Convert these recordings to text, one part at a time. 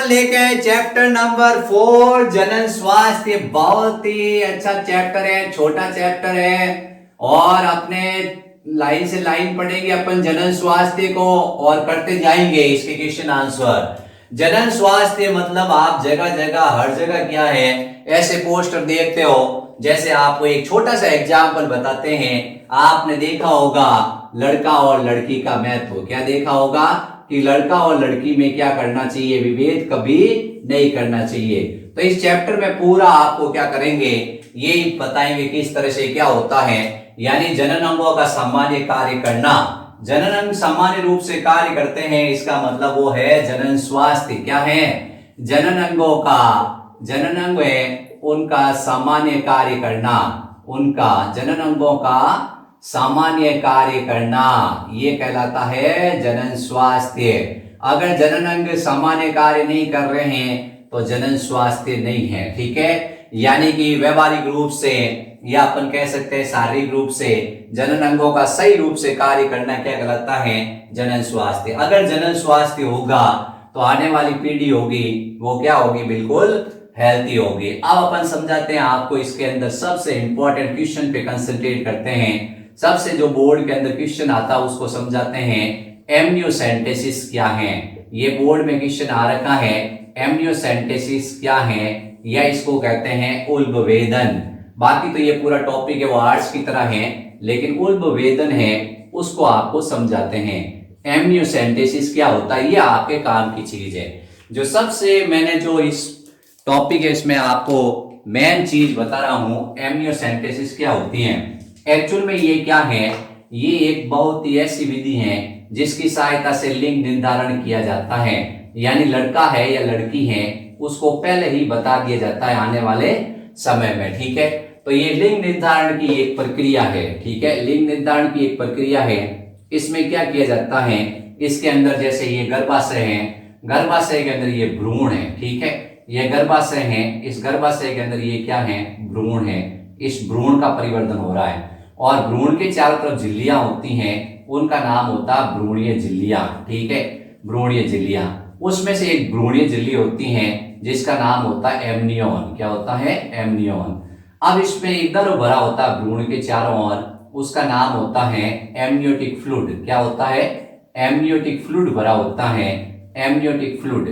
लेके आए chapter number 4 जनन स्वास्थ्य। बहुत ही अच्छा चैप्टर है, छोटा चैप्टर है और अपने लाइन से लाइन पढ़ेंगे अपन जनन स्वास्थ्य को और करते जाएंगे इसके क्वेश्चन आंसर। जनन स्वास्थ्य मतलब आप जगह जगह हर जगह क्या है ऐसे पोस्टर देखते हो। जैसे आपको एक छोटा सा एग्जाम्पल बताते हैं, आपने देखा होगा लड़का और लड़की का महत्व। क्या देखा होगा कि लड़का और लड़की में क्या करना चाहिए, विभेद कभी नहीं करना चाहिए। तो इस चैप्टर में पूरा आपको क्या करेंगे ये बताएंगे किस तरह से क्या होता है, यानी जनन अंगों का सामान्य कार्य करना। जनन अंग सामान्य रूप से कार्य करते हैं, इसका मतलब वो है जनन स्वास्थ्य। क्या है? जनन अंगों का, जनन अंग है उनका सामान्य कार्य करना, उनका जनन अंगों का सामान्य कार्य करना, ये कहलाता है जनन स्वास्थ्य। अगर जनन अंग सामान्य कार्य नहीं कर रहे हैं तो जनन स्वास्थ्य नहीं है। ठीक है, यानी कि व्यवहारिक रूप से या अपन कह सकते हैं शारीरिक रूप से जनन अंगों का सही रूप से कार्य करना क्या कहलाता है, जनन स्वास्थ्य। अगर जनन स्वास्थ्य होगा तो आने वाली पीढ़ी होगी वो क्या होगी, बिल्कुल हेल्थी होगी। अब अपन समझाते हैं आपको इसके अंदर सबसे इंपॉर्टेंट क्वेश्चन पे कंसंट्रेट करते हैं। सबसे जो बोर्ड के अंदर क्वेश्चन आता है उसको समझाते हैं। एमनियोसेंटेसिस क्या है, ये बोर्ड में क्वेश्चन आ रखा है। एमनियोसेंटेसिस क्या है, या इसको कहते हैं उल्बवेदन। बाकी तो ये पूरा टॉपिक है वो आर्ट्स की तरह है, लेकिन उल्बवेदन है उसको आपको समझाते हैं। एमनियोसेंटेसिस क्या होता है, ये आपके काम की चीज है। जो सबसे मैंने जो इस टॉपिक है इसमें आपको मेन चीज बता रहा हूं, एमनियोसेंटेसिस क्या होती है। एक्चुअल में ये क्या है, ये एक बहुत ही ऐसी विधि है जिसकी सहायता से लिंग निर्धारण किया जाता है, यानी लड़का है या लड़की है उसको पहले ही बता दिया जाता है आने वाले समय में। ठीक है, तो ये लिंग निर्धारण की एक प्रक्रिया है। ठीक है, लिंग निर्धारण की एक प्रक्रिया है। इसमें क्या किया जाता है, इसके अंदर जैसे ये गर्भाशय है, गर्भाशय के अंदर ये भ्रूण है। ठीक है, ये गर्भाशय है, इस गर्भाशय के अंदर ये क्या है, भ्रूण है। इस भ्रूण का परिवर्तन हो रहा है और भ्रूण के चारों तरफ झिल्लियां होती हैं, उनका नाम होता है भ्रूणीय झिल्लियां। ठीक है, भ्रूणीय झिल्लियां, उसमें से एक भ्रूणीय झिल्ली होती है जिसका नाम होता है एमनियोन। क्या होता है, एमनियोन। अब इसमें एक द्रव भरा होता है भ्रूण के चारों ओर, उसका नाम होता है एमनियोटिक फ्लूइड। क्या होता है, एमनियोटिक फ्लूइड भरा होता है, एमनियोटिक फ्लूइड,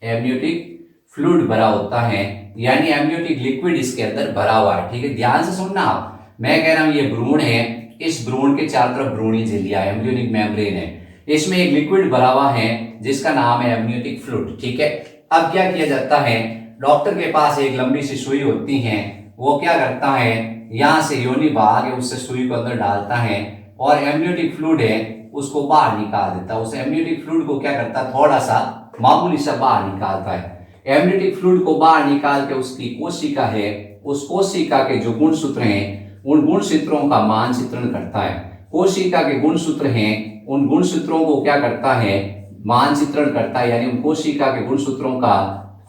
एमनियोटिक फ्लूइड भरा होता है, यानी एमनियोटिक लिक्विड इसके अंदर भरा हुआ है। ठीक है, ध्यान से सुनना आप, मैं कह रहा हूं ये भ्रूण है, इस भ्रूण के चारों तरफ भ्रूणीय झिल्लियां, एम्ब्रियोनिक मेम्ब्रेन है, इसमें एक लिक्विड भरा हुआ है जिसका नाम है एमनियोटिक फ्लूइड। ठीक है, अब क्या किया जाता है, डॉक्टर के पास एक लंबी सी सुई होती है, वो क्या करता है यहाँ से योनि भाग है उससे सुई को अंदर डालता है और एमनियोटिक फ्लूइड है उसको बाहर निकाल देता है। उस एमनियोटिक फ्लूइड को क्या करता है, थोड़ा सा मामूली सा बाहर निकालता है। एमनियोटिक फ्लूइड को बाहर निकाल के उसकी कोशिका है, उस कोशिका के जो गुणसूत्र हैं उन गुणसूत्रों का मानचित्रण करता है। कोशिका के गुणसूत्र हैं, उन गुणसूत्रों को क्या करता है, मानचित्रण करता है, यानी उन कोशिका के गुणसूत्रों का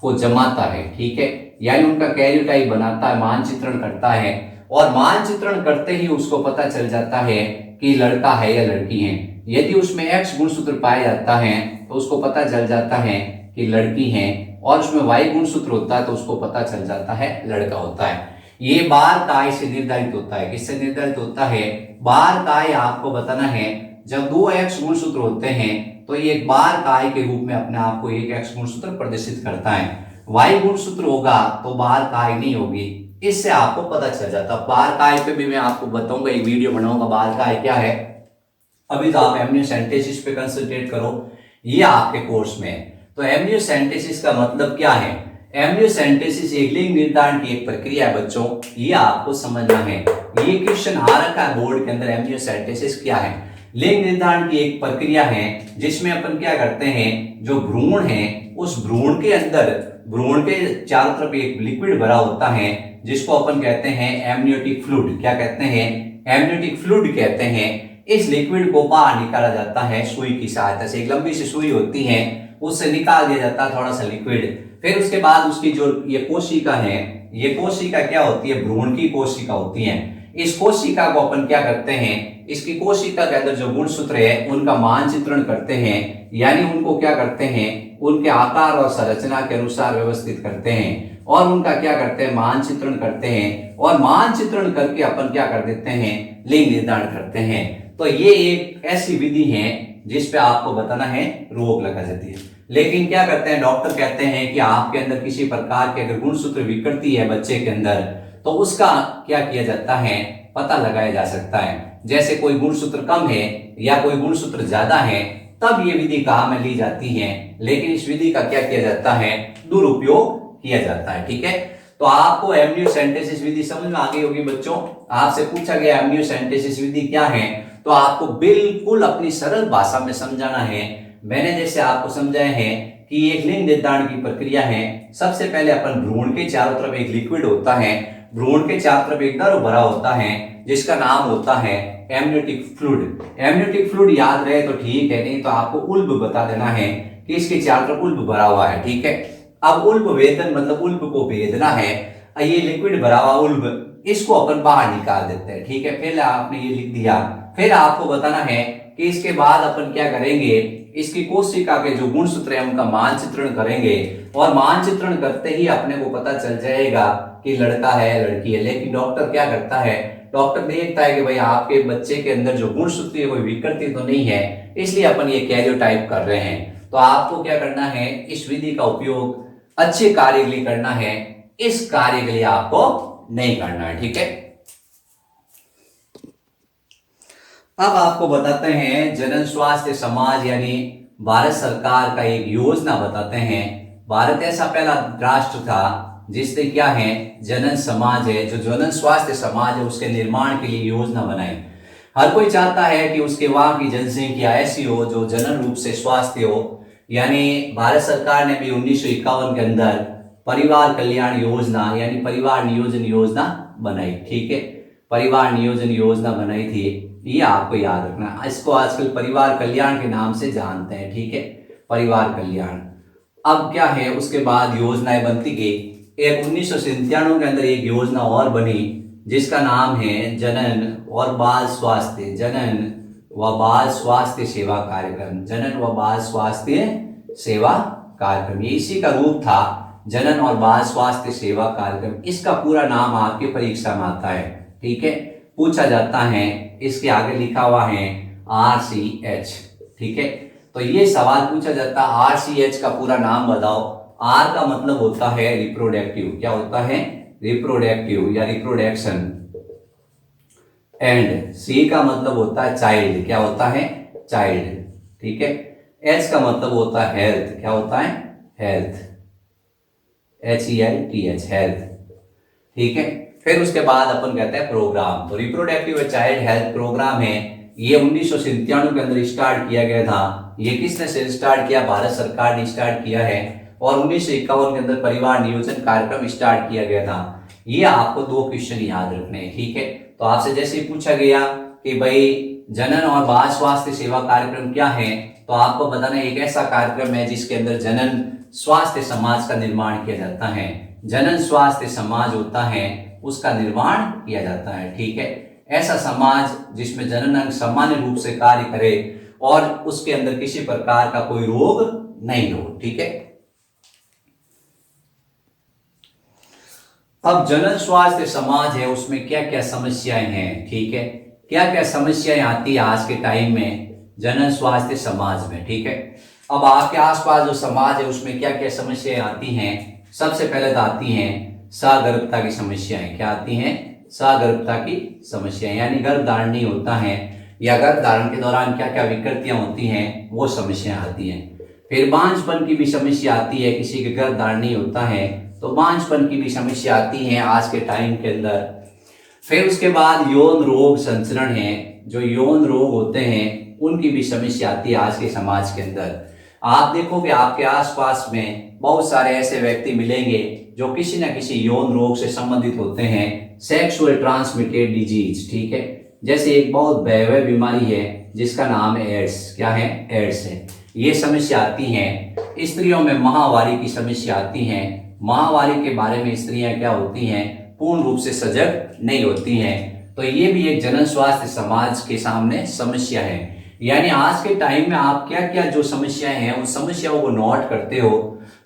वो जमाता है। ठीक है, यानी उनका कैरियोटाइप बनाता है, मानचित्रण करता है और मानचित्रण करते ही उसको पता चल जाता है कि लड़का है या लड़की है। यदि उसमें एक्स गुणसूत्र पाया जाता है तो उसको पता चल जाता है कि लड़की है, और उसमें वाई गुणसूत्र होता है तो उसको पता चल जाता है लड़का होता है। ये बार काय से निर्धारित होता है। किससे निर्धारित होता है, बार काय आपको बताना है। जब दो एक्स गुणसूत्र होते हैं तो ये एक बार काय के रूप में अपने आप को एक एक्स गुणसूत्र प्रदर्शित करता है। वाई गुणसूत्र होगा तो बार काय नहीं होगी, इससे आपको पता चल जाता है। बार काय पे भी मैं आपको बताऊंगा, एक वीडियो बनाऊंगा बार काय क्या है। अभी तो आप एमनियोसेंटेसिस पे कंसंट्रेट करो, ये आपके कोर्स में है। तो एमनियोसेंटेसिस का मतलब क्या है, एमनियोसेंटेसिस एक लिंग निर्धारण की एक प्रक्रिया है बच्चों, ये आपको समझना है। ये क्वेश्चन आ रखा है बोर्ड के अंदर, एमनियोसेंटेसिस क्या है, लिंग निर्धारण की एक प्रक्रिया है जिसमें अपन क्या करते हैं, जो भ्रूण है उस भ्रूण के अंदर, भ्रूण के चारों तरफ एक लिक्विड भरा होता है जिसको अपन कहते हैं एमनियोटिक फ्लूइड। क्या कहते हैं, एमनियोटिक फ्लूइड कहते हैं। इस लिक्विड को बाहर निकाला जाता है सुई की सहायता से, एक लंबी सी सुई होती है उससे निकाल दिया जाता है थोड़ा सा लिक्विड। फिर उसके बाद उसकी जो ये कोशिका है, ये कोशिका क्या होती है, भ्रूण की कोशिका होती है। इस कोशिका को अपन क्या करते हैं, इसकी कोशिका के अंदर जो गुणसूत्र है उनका मानचित्रण करते हैं, यानी उनको क्या करते हैं, उनके आकार और संरचना के अनुसार व्यवस्थित करते हैं और उनका क्या करते हैं, मानचित्रण करते हैं और मानचित्रण करके अपन क्या कर देते हैं, लिंग निर्धारण करते हैं। तो ये एक ऐसी विधि है जिसपे आपको बताना है रोक लगा जाती है। लेकिन क्या करते हैं, डॉक्टर कहते हैं कि आपके अंदर किसी प्रकार के अगर गुणसूत्र विकृति है बच्चे के अंदर तो उसका क्या किया जाता है, पता लगाया जा सकता है। जैसे कोई गुणसूत्र कम है या कोई गुणसूत्र ज्यादा है तब ये विधि काम में ली जाती है, लेकिन इस विधि का क्या किया जाता है, दुरुपयोग किया जाता है। ठीक है, तो आपको एमनियोसेंटेसिस विधि समझ में आ गई होगी बच्चों। आपसे पूछा गया एमनियोसेंटेसिस विधि क्या है, तो आपको बिल्कुल अपनी सरल भाषा में समझाना है। मैंने जैसे आपको समझाया है कि एक लिंग निर्धारण की प्रक्रिया है। सबसे पहले अपन भ्रूण के चारों तरफ एक लिक्विड होता है, भ्रूण के चारों तरफ एक द्रव भरा होता है जिसका नाम होता है एमनियोटिक फ्लूइड। एमनियोटिक फ्लूइड याद रहे तो ठीक है, नहीं तो आपको उल्ब बता देना है कि इसके चारों तरफ उल्ब भरा हुआ है। ठीक है, अब उल्ब वेदन मतलब उल्ब को भेदना है। ये लिक्विड भरा हुआ उल्ब, इसको अपन बाहर निकाल देते हैं। ठीक है, पहले आपने ये लिख दिया, फिर आपको बताना है कि इसके बाद अपन क्या करेंगे, इसकी कोशिका के जो गुणसूत्र है उनका मानचित्रण करेंगे और मानचित्रण करते ही अपने को पता चल जाएगा कि लड़का है लड़की है। लेकिन डॉक्टर क्या करता है, डॉक्टर देखता है कि भाई आपके बच्चे के अंदर जो गुणसूत्र है कोई विकृति तो नहीं है, इसलिए अपन ये कैरियोटाइप कर रहे हैं। तो आपको क्या करना है, इस विधि का उपयोग अच्छे कार्य के लिए करना है, इस कार्य के लिए आपको नहीं करना है। ठीक है, अब आपको बताते हैं जनन स्वास्थ्य समाज यानी भारत सरकार का एक योजना बताते हैं। भारत ऐसा पहला राष्ट्र था जिसने क्या है, जनन समाज है, जो जनन स्वास्थ्य समाज है उसके निर्माण के लिए योजना बनाई। हर कोई चाहता है कि उसके वहां की जनसंख्या ऐसी हो जो जनन रूप से स्वास्थ्य हो। यानी भारत सरकार ने भी 1951 के अंदर परिवार कल्याण योजना यानी परिवार नियोजन योजना बनाई। ठीक है, परिवार नियोजन योजना बनाई थी, ये आपको याद रखना। इसको आजकल परिवार कल्याण के नाम से जानते हैं। ठीक है, परिवार कल्याण। अब क्या है, उसके बाद योजनाएं बनती गई। एक 1997 के अंदर एक योजना और बनी जिसका नाम है जनन और बाल स्वास्थ्य, जनन व बाल स्वास्थ्य सेवा कार्यक्रम, जनन व बाल स्वास्थ्य सेवा कार्यक्रम, ये इसी का रूप था, जनन और बाल स्वास्थ्य सेवा कार्यक्रम। इसका पूरा नाम आपकी परीक्षा में आता है। ठीक है, पूछा जाता है, इसके आगे लिखा हुआ है RCH। ठीक है, तो ये सवाल पूछा जाता है RCH का पूरा नाम बताओ। R का मतलब होता है रिप्रोडक्टिव, क्या होता है, रिप्रोडक्टिव या रिप्रोडक्शन, एंड C का मतलब होता है चाइल्ड, क्या होता है, चाइल्ड। ठीक है, H का मतलब होता है हेल्थ, क्या होता है, हेल्थ, HELTH, हेल्थ। ठीक है, फिर उसके बाद अपन कहते हैं प्रोग्राम। तो रिप्रोडक्टिव चाइल्ड हेल्थ प्रोग्राम है, ये 1997 के अंदर स्टार्ट किया गया था। ये किसने स्टार्ट किया, भारत सरकार ने स्टार्ट किया है। और 1951 के अंदर परिवार नियोजन कार्यक्रम स्टार्ट किया गया था। ये आपको 2 क्वेश्चन याद रखने हैं। ठीक है, तो आपसे जैसे ही पूछा गया कि भाई जनन और बाल स्वास्थ्य सेवा कार्यक्रम क्या है, तो आपको बताना एक ऐसा कार्यक्रम है जिसके अंदर जनन स्वास्थ्य समाज का निर्माण किया जाता है। जनन स्वास्थ्य समाज होता है उसका निर्माण किया जाता है। ठीक है, ऐसा समाज जिसमें जनन अंग सामान्य रूप से कार्य करे और उसके अंदर किसी प्रकार का कोई रोग नहीं हो। ठीक है, अब जनन स्वास्थ्य समाज है उसमें क्या क्या समस्याएं हैं। ठीक है, क्या क्या समस्याएं आती है आज के टाइम में जनन स्वास्थ्य समाज में। ठीक है, अब आपके आसपास जो समाज है उसमें क्या क्या समस्याएं आती हैं। सबसे पहले तो आती हैं सगर्भता की समस्याएं। क्या आती हैं, सगर्भता की समस्याएं, यानी गर्भ धारण नहीं होता है या गर्भ धारण के दौरान क्या क्या विकृतियां होती हैं वो समस्याएं आती हैं। फिर बांझपन की भी समस्या आती है, किसी के गर्भ धारण नहीं होता है तो बांझपन की भी समस्या आती है आज के टाइम के अंदर। फिर उसके बाद यौन रोग संचरण है, जो यौन रोग होते हैं उनकी भी समस्या आती है आज के समाज के अंदर। आप देखोगे आपके आसपास में बहुत सारे ऐसे व्यक्ति मिलेंगे जो किसी न किसी यौन रोग से संबंधित होते हैं, सेक्सुअल ट्रांसमिटेड डिजीज। ठीक है, जैसे एक बहुत भयावह बीमारी है जिसका नाम है एड्स। क्या है, एड्स है। ये समस्या आती है। स्त्रियों में माहवारी की समस्या आती है। माहवारी के बारे में स्त्रियां क्या होती हैं, पूर्ण रूप से सजग नहीं होती हैं। तो ये भी एक जनन स्वास्थ्य समाज के सामने समस्या है। यानी आज के टाइम में आप क्या क्या जो समस्याएं हैं उन समस्याओं को नोट करते हो,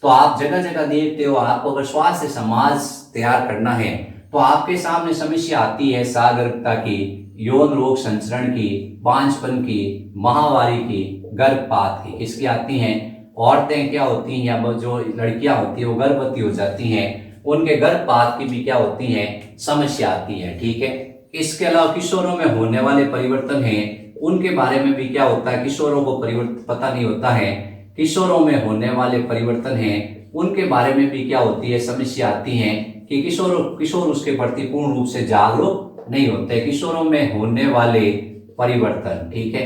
तो आप जगह जगह देखते हो। आपको अगर स्वास्थ्य समाज तैयार करना है तो आपके सामने समस्या आती है सागरता की, यौन रोग संचरण की, बांझपन की, माहवारी की, गर्भपात की। किसकी आती हैं? औरतें क्या होती हैं, या जो लड़कियां होती है वो गर्भवती हो जाती हैं, उनके गर्भपात की भी क्या होती है, समस्या आती है। ठीक है। इसके अलावा किशोरों में होने वाले परिवर्तन हैं, उनके बारे में भी क्या होता है, किशोरों को परिवर्तन पता नहीं होता है। किशोरों में होने वाले परिवर्तन हैं, उनके बारे में भी क्या होती है, समस्या आती है कि किशोर उसके प्रति पूर्ण रूप से जागरूक नहीं होते। किशोरों में होने वाले परिवर्तन, ठीक है,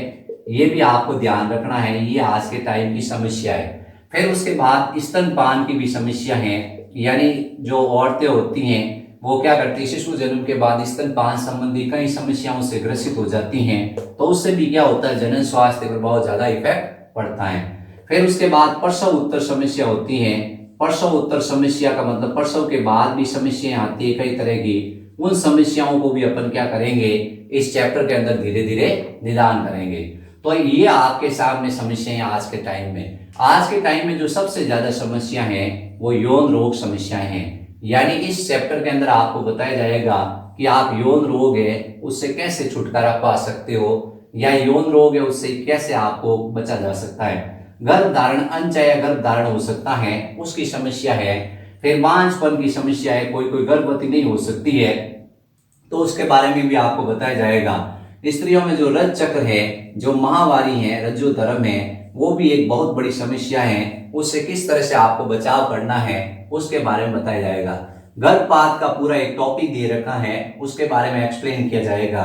ये भी आपको ध्यान रखना है, ये आज के टाइम की समस्या है। फिर उसके बाद स्तनपान की भी समस्या है, यानी जो औरतें होती हैं वो क्या करती है, शिशु जन्म के बाद स्तनपान संबंधी कई समस्याओं से ग्रसित हो जाती हैं, तो उससे भी क्या होता है, जनन स्वास्थ्य पर बहुत ज्यादा इफेक्ट पड़ता है। फिर उसके बाद प्रसव उत्तर समस्या होती है। प्रसव उत्तर समस्या का मतलब प्रसव के बाद भी समस्याएं आती है कई तरह की, उन समस्याओं को भी अपन क्या करेंगे, इस चैप्टर के अंदर धीरे धीरे निदान करेंगे। तो ये आपके सामने समस्याएं आज के टाइम में। आज के टाइम में जो सबसे ज्यादा समस्या है वो यौन रोग समस्याएं हैं। यानी इस चैप्टर के अंदर आपको बताया जाएगा कि आप यौन रोग है उससे कैसे छुटकारा पा सकते हो, या यौन रोग है उससे कैसे आपको बचा जा सकता है। गर्भधारण, अनचाहे गर्भधारण हो सकता है, उसकी समस्या है। फिर बांझपन की समस्या है, कोई कोई गर्भवती नहीं हो सकती है, तो उसके बारे में भी आपको बताया जाएगा। स्त्रियों में जो रज चक्र है, जो माहवारी है, रज्जोधर्म है, वो भी एक बहुत बड़ी समस्या है, उससे किस तरह से आपको बचाव करना है उसके बारे में बताया जाएगा। गर्भपात का पूरा एक टॉपिक दे रखा है, उसके बारे में एक्सप्लेन किया जाएगा।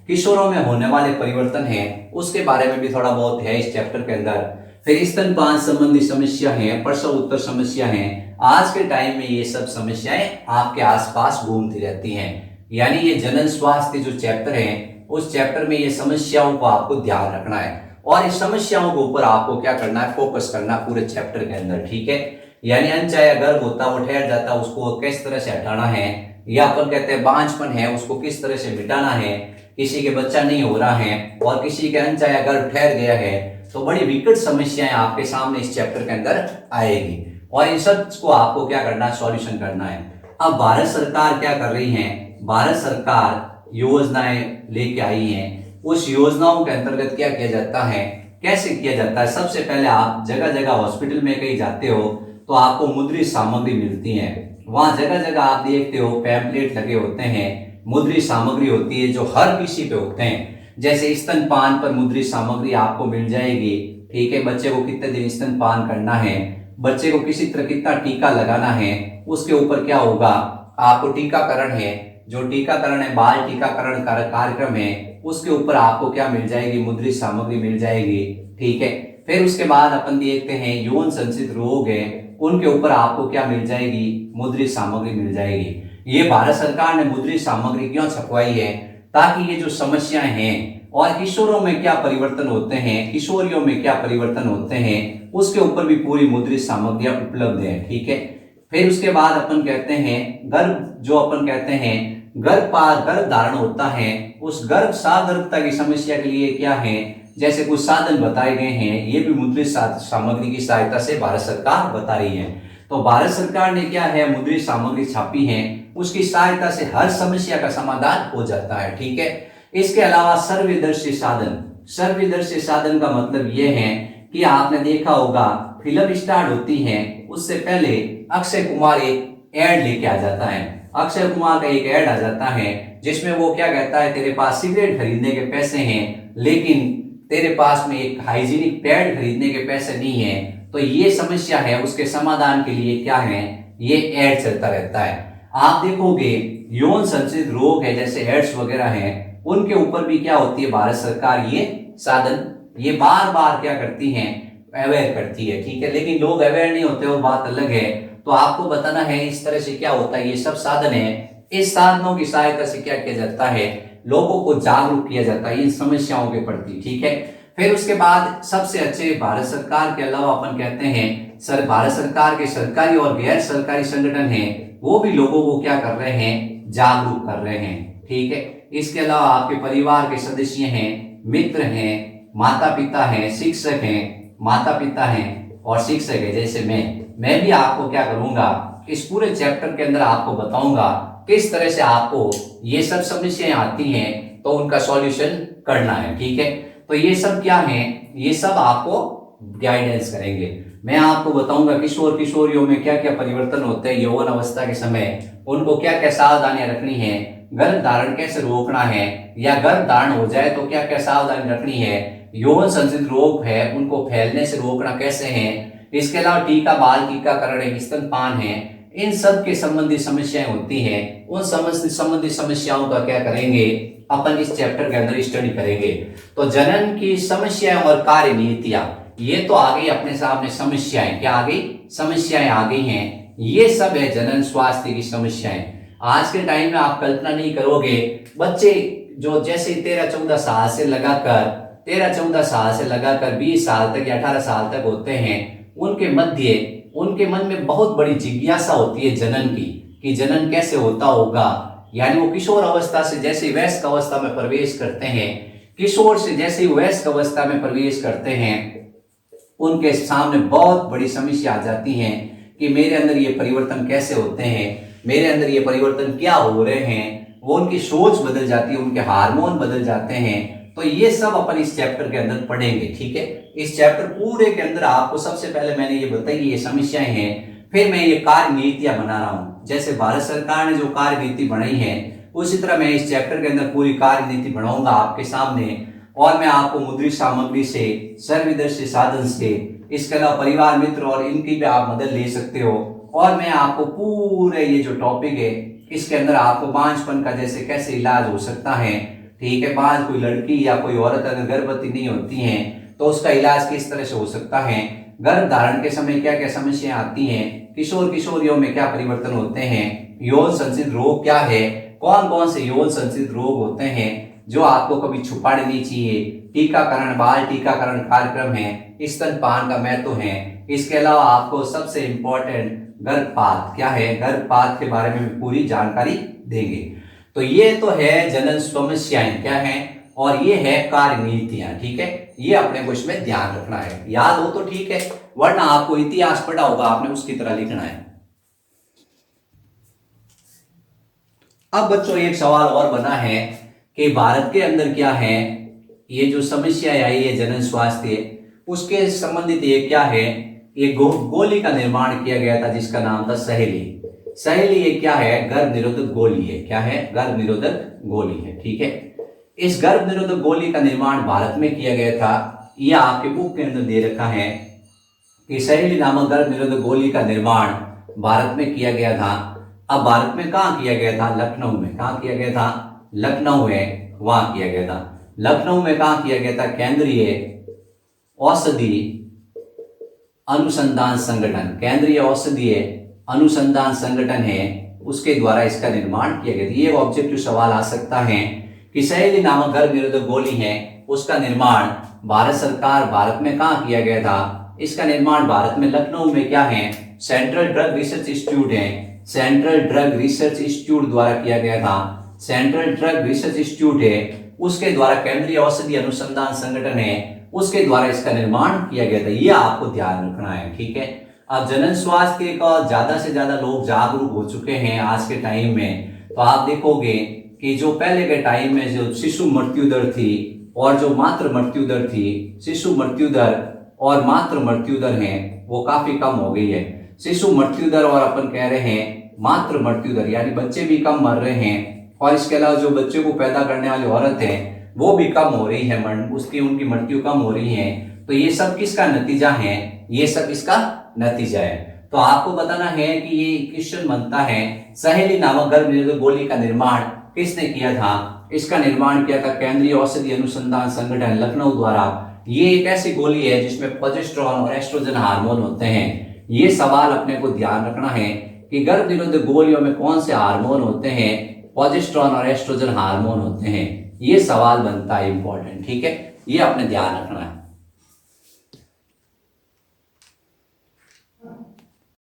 किशोरों में होने वाले परिवर्तन है, उसके बारे में भी थोड़ा बहुत है इस चैप्टर के अंदर। फिर स्तनपान संबंधी समस्या है, प्रसव उत्तर समस्या है। आज के टाइम में ये सब समस्याएं आपके आसपास घूमती रहती हैं। यानी ये जनन स्वास्थ्य जो चैप्टर है, उस चैप्टर में ये समस्याओं को आपको ध्यान रखना है, और इस समस्याओं के ऊपर आपको क्या करना है, फोकस करना है पूरे चैप्टर के अंदर। ठीक है। यानी अनचाहे गर्भ होता वो ठहर जाता, उसको किस तरह से हटाना है, या अपन कहते हैं बांझपन है उसको किस तरह से मिटाना है, किसी के बच्चा नहीं हो रहा है और किसी के अनचाहे गर्भ ठहर गया है, तो बड़ी विकट समस्याएं आपके सामने इस चैप्टर के अंदर आएगी, और इन सब को आपको क्या करना है, सॉल्यूशन करना है। अब भारत सरकार क्या कर रही है, भारत सरकार योजनाएं लेके आई हैं, उस योजनाओं के अंतर्गत क्या किया जाता है, कैसे किया जाता है। सबसे पहले आप जगह जगह हॉस्पिटल में कहीं जाते हो तो आपको मुद्रित सामग्री मिलती है, वहां जगह जगह आप देखते हो पैम्पलेट लगे होते हैं, मुद्रित सामग्री होती है जो हर किसी पे होते हैं। जैसे स्तनपान पर मुद्रित सामग्री आपको मिल जाएगी। ठीक है। बच्चे को कितने दिन स्तनपान करना है, बच्चे को किसी तरह कितना टीका लगाना है, उसके ऊपर क्या होगा, आपको टीकाकरण है, जो टीकाकरण है बाल टीकाकरण कार्यक्रम है, उसके ऊपर आपको क्या मिल जाएगी, मुद्रित सामग्री मिल जाएगी। ठीक है। फिर उसके बाद अपन देखते हैं यौन संचित रोग है, उनके ऊपर आपको क्या मिल जाएगी, मुद्रित सामग्री मिल जाएगी। ये भारत सरकार ने मुद्रित सामग्री क्यों छपवाई है, ताकि ये जो समस्याएं हैं और किशोरों में क्या परिवर्तन होते हैं, किशोरियों में क्या परिवर्तन होते हैं, उसके ऊपर भी पूरी मुद्रित सामग्रियां उपलब्ध है। ठीक है। फिर उसके बाद अपन कहते हैं गर्भ, जो अपन कहते हैं गर्भ धारण होता है, उस गर्भ सागरता की समस्या के लिए क्या है, जैसे कुछ साधन बताए गए हैं, ये भी मुद्रित सामग्री की सहायता से भारत सरकार बता रही है। तो भारत सरकार ने क्या है, मुद्रित सामग्री छापी है, उसकी सहायता से हर समस्या का समाधान हो जाता है। ठीक है। इसके अलावा सर्वदर्शी साधन, सर्वदर्शी साधन का मतलब यह है कि आपने देखा होगा फिल्म स्टार्ट होती है उससे पहले अक्षय कुमार एक एड लेके आ जाता है, अक्षय कुमार का एक एड आ जाता है जिसमें वो क्या कहता है, तेरे पास सिगरेट खरीदने के पैसे हैं लेकिन तेरे पास में एक हाइजीनिक पैड खरीदने के पैसे नहीं है। तो ये समस्या है, उसके समाधान के लिए क्या है, ये एड चलता रहता है। आप देखोगे यौन संचित रोग है जैसे एड्स वगैरह हैं, उनके ऊपर भी क्या होती है, भारत सरकार ये साधन ये बार बार क्या करती है, अवेयर करती है। ठीक है। लेकिन लोग अवेयर नहीं होते, वो बात अलग है। तो आपको बताना है इस तरह से क्या होता है, ये सब साधन है, इस साधनों की सहायता से क्या किया जाता है, लोगों को जागरूक किया जाता है इन समस्याओं के प्रति। ठीक है। फिर उसके बाद सबसे अच्छे भारत सरकार के अलावा अपन कहते हैं भारत सरकार के सरकारी और गैर सरकारी संगठन हैं, वो भी लोगों को क्या कर रहे हैं, जागरूक कर रहे हैं। ठीक है। इसके अलावा आपके परिवार के सदस्य हैं, मित्र हैं, माता पिता हैं, शिक्षक हैं, माता पिता हैं और शिक्षक है जैसे मैं भी आपको क्या करूंगा, इस पूरे चैप्टर के अंदर आपको बताऊंगा किस तरह से आपको ये सब समस्याएं आती हैं तो उनका सॉल्यूशन करना है। ठीक है, तो ये सब क्या है, ये सब आपको गाइडेंस करेंगे। मैं आपको बताऊंगा किशोर किशोरियों में क्या क्या परिवर्तन होते हैं यौवन अवस्था के समय, उनको क्या क्या सावधानियां रखनी है, गर्भ धारण कैसे रोकना है, या गर्भ धारण हो जाए तो क्या क्या सावधानी रखनी है, यौन संबंधित रोग है उनको फैलने से रोकना कैसे है, इसके अलावा टीका, बाल टीकाकरण है, स्तनपान है, इन सब के संबंधी समस्याएं होती हैं, उन संबंधी समस्याओं का क्या करेंगे अपन इस चैप्टर के अंदर स्टडी करेंगे। तो जनन की समस्याएं और कार्य नीतियां, ये तो आ गई अपने सामने समस्याएं, क्या आ गई, समस्याएं आ गई हैं, ये सब है जनन स्वास्थ्य की समस्याएं। आज के टाइम में आप कल्पना नहीं करोगे, बच्चे जो जैसे 13-14 साल से लगाकर 20 साल तक या 18 साल तक होते हैं, उनके मन में बहुत बड़ी जिज्ञासा होती है जनन की, कि जनन कैसे होता होगा। यानी वो किशोर अवस्था से जैसे वयस्क अवस्था में प्रवेश करते हैं, किशोर से जैसे वयस्क अवस्था में प्रवेश करते हैं, उनके सामने बहुत बड़ी समस्या आ जाती है कि मेरे अंदर ये परिवर्तन कैसे होते हैं, मेरे अंदर ये परिवर्तन क्या हो रहे हैं। वो उनकी सोच बदल जाती है, उनके हार्मोन बदल जाते हैं। तो ये सब अपन इस चैप्टर के अंदर पढ़ेंगे। ठीक है, इस चैप्टर पूरे के अंदर आपको सबसे पहले मैंने ये बताई ये समस्याएं हैं, फिर मैं ये कार्य नीतियां बना रहा हूं। जैसे भारत सरकार ने जो कार्य नीति बनाई है उसी तरह मैं इस चैप्टर के अंदर पूरी कार्य नीति बनाऊंगा आपके सामने, और मैं आपको मुद्रित सामग्री से, सर्वदर्शी साधन से, इसके अलावा परिवार मित्र और इनकी भी आप मदद ले सकते हो। और मैं आपको पूरे ये जो टॉपिक है इसके अंदर आपको बांझपन का जैसे कैसे इलाज हो सकता है, ठीक है, बांझ कोई लड़की या कोई औरत अगर गर्भवती नहीं होती है तो उसका इलाज किस तरह से हो सकता है, गर्भ धारण के समय क्या क्या समस्याएं आती हैं, किशोर किशोरियों में क्या परिवर्तन होते हैं, यौन संबंधित रोग क्या है, कौन कौन से यौन संबंधित रोग होते हैं जो आपको कभी छुपाने नहीं चाहिए, टीकाकरण, बाल टीकाकरण कार्यक्रम है, स्तनपान का महत्व है, इसके अलावा आपको सबसे इंपॉर्टेंट गर्भपात क्या है, गर्भपात के बारे में पूरी जानकारी देंगे। तो ये तो है जनन समस्याएं क्या है, और ये है कार्य नीतियां। ठीक है, ये अपने को इसमें ध्यान रखना है, याद हो तो ठीक है, वरना आपको इतिहास पढ़ा होगा आपने उसकी तरह लिखना है। अब बच्चों एक सवाल और बना है कि भारत के अंदर क्या है, ये जो समस्याएं आई है जनन स्वास्थ्य, उसके संबंधित ये क्या है, ये गोली का निर्माण किया गया था जिसका नाम था सहेली। सहेली ये क्या है, गर्भ निरोधक गोली है। क्या है, गर्भ निरोधक गोली है। ठीक है, इस गर्भ निरोधक गोली का निर्माण भारत में किया गया था। यह आपके बुक के अंदर दे रखा है कि सहेली नामक गर्भ निरोधक गोली का निर्माण भारत में किया गया था। अब भारत में कहाँ किया गया था, लखनऊ में। कहाँ किया गया था, लखनऊ में, वहां किया गया था। लखनऊ में कहाँ किया गया था, केंद्रीय औषधि अनुसंधान संगठन, केंद्रीय औषधीय अनुसंधान संगठन है, उसके द्वारा इसका निर्माण किया गया था। ये ऑब्जेक्टिव सवाल आ सकता है कि सहेली नामक गर्भ निरोधक गोली है, उसका निर्माण भारत सरकार, भारत में कहाँ किया गया था, इसका निर्माण भारत में लखनऊ में क्या है, सेंट्रल ड्रग रिसर्च इंस्टीट्यूट है, सेंट्रल ड्रग रिसर्च इंस्टीट्यूट द्वारा किया गया था। सेंट्रल ड्रग रिसर्च इंस्टीट्यूट है, उसके द्वारा केंद्रीय औषधि अनुसंधान संगठन है, उसके द्वारा इसका निर्माण किया गया था। ये आपको ध्यान रखना है। ठीक है, अब जनन स्वास्थ्य का ज्यादा से ज्यादा लोग जागरूक हो चुके हैं आज के टाइम में। तो आप देखोगे कि जो पहले के टाइम में जो शिशु मृत्यु दर थी और जो मातृ मृत्यु दर थी, शिशु मृत्यु दर और मातृ मृत्यु दर है वो काफी कम हो गई है। शिशु मृत्यु दर और अपन कह रहे हैं मातृ मृत्यु दर, यानी बच्चे भी कम मर रहे हैं, और इसके अलावा जो बच्चे को पैदा करने वाली औरत है वो भी कम हो रही है, उनकी मृत्यु कम हो रही है। तो ये सब किसका नतीजा है, ये सब इसका नतीजा है। तो आपको बताना है कि ये क्वेश्चन बनता है, सहेली नामक गर्भ निरोधक गोली का निर्माण किसने किया था, इसका निर्माण किया था केंद्रीय औषधि अनुसंधान संगठन लखनऊ द्वारा। ये एक ऐसी गोली है जिसमें प्रोजेस्टेरोन और एस्ट्रोजन हार्मोन होते हैं। ये सवाल अपने को ध्यान रखना है कि गर्भ निरोधक गोलियों में कौन से हार्मोन होते हैं, प्रोजेस्टेरोन और एस्ट्रोजन हार्मोन होते हैं। ये सवाल बनता है इंपॉर्टेंट। ठीक है, ये अपने ध्यान रखना है।